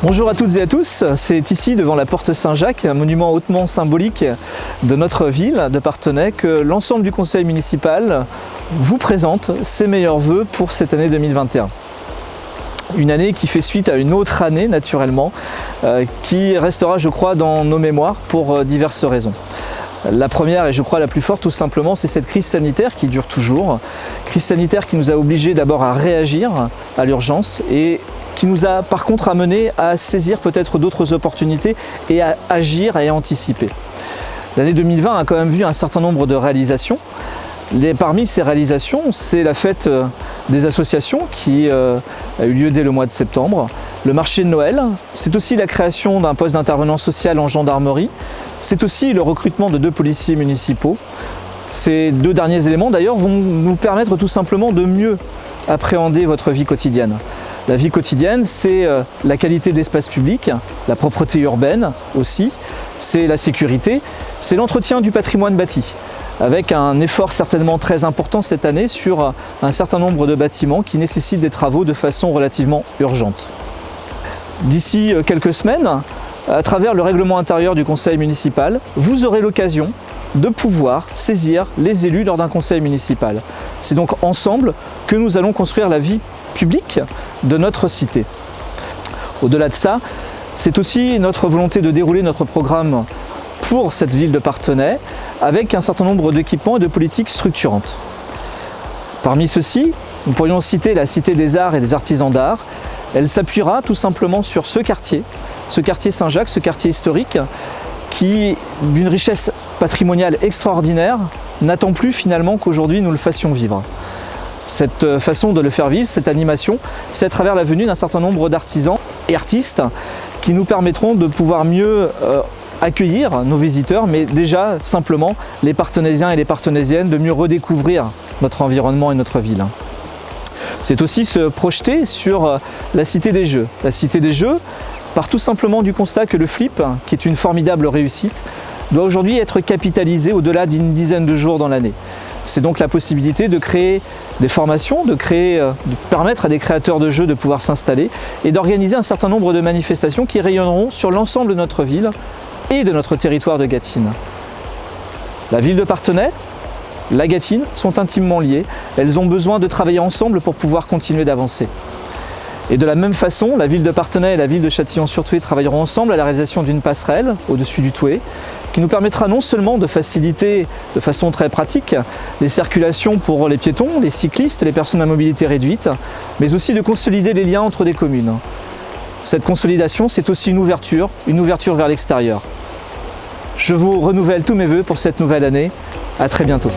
Bonjour à toutes et à tous, c'est ici devant la porte Saint-Jacques, un monument hautement symbolique de notre ville de Parthenay, que l'ensemble du conseil municipal vous présente ses meilleurs vœux pour cette année 2021. Une année qui fait suite à une autre année naturellement, qui restera je crois dans nos mémoires pour diverses raisons. La première et je crois la plus forte tout simplement, c'est cette crise sanitaire qui dure toujours. Crise sanitaire qui nous a obligés d'abord à réagir à l'urgence et qui nous a par contre amené à saisir peut-être d'autres opportunités et à agir et à anticiper. L'année 2020 a quand même vu un certain nombre de réalisations. Parmi ces réalisations, c'est la fête des associations qui a eu lieu dès le mois de septembre, le marché de Noël, c'est aussi la création d'un poste d'intervenant social en gendarmerie, c'est aussi le recrutement de 2 policiers municipaux. Ces 2 derniers éléments d'ailleurs vont nous permettre tout simplement de mieux appréhender votre vie quotidienne. La vie quotidienne, c'est la qualité de l'espace public, la propreté urbaine aussi, c'est la sécurité, c'est l'entretien du patrimoine bâti, avec un effort certainement très important cette année sur un certain nombre de bâtiments qui nécessitent des travaux de façon relativement urgente. D'ici quelques semaines, à travers le règlement intérieur du conseil municipal, vous aurez l'occasion de pouvoir saisir les élus lors d'un conseil municipal. C'est donc ensemble que nous allons construire la vie publique de notre cité. Au-delà de ça, c'est aussi notre volonté de dérouler notre programme pour cette ville de Parthenay avec un certain nombre d'équipements et de politiques structurantes. Parmi ceux-ci, nous pourrions citer la Cité des Arts et des Artisans d'Art. Elle s'appuiera tout simplement sur ce quartier Saint-Jacques, ce quartier historique, qui, d'une richesse patrimoniale extraordinaire, n'attend plus finalement qu'aujourd'hui nous le fassions vivre. Cette façon de le faire vivre, cette animation, c'est à travers la venue d'un certain nombre d'artisans et artistes qui nous permettront de pouvoir mieux accueillir nos visiteurs, mais déjà simplement les Parthenaysiens et les Parthenaysiennes de mieux redécouvrir notre environnement et notre ville. C'est aussi se projeter sur la Cité des Jeux. La Cité des Jeux, part tout simplement du constat que le flip, qui est une formidable réussite, doit aujourd'hui être capitalisé au-delà d'une dizaine de jours dans l'année. C'est donc la possibilité de créer des formations, de permettre à des créateurs de jeux de pouvoir s'installer et d'organiser un certain nombre de manifestations qui rayonneront sur l'ensemble de notre ville et de notre territoire de Gâtine. La ville de Parthenay, la Gâtine sont intimement liées, elles ont besoin de travailler ensemble pour pouvoir continuer d'avancer. Et de la même façon, la ville de Parthenay et la ville de Châtillon-sur-Thouet travailleront ensemble à la réalisation d'une passerelle au-dessus du Thouet, qui nous permettra non seulement de faciliter de façon très pratique les circulations pour les piétons, les cyclistes, les personnes à mobilité réduite, mais aussi de consolider les liens entre des communes. Cette consolidation, c'est aussi une ouverture vers l'extérieur. Je vous renouvelle tous mes vœux pour cette nouvelle année. À très bientôt.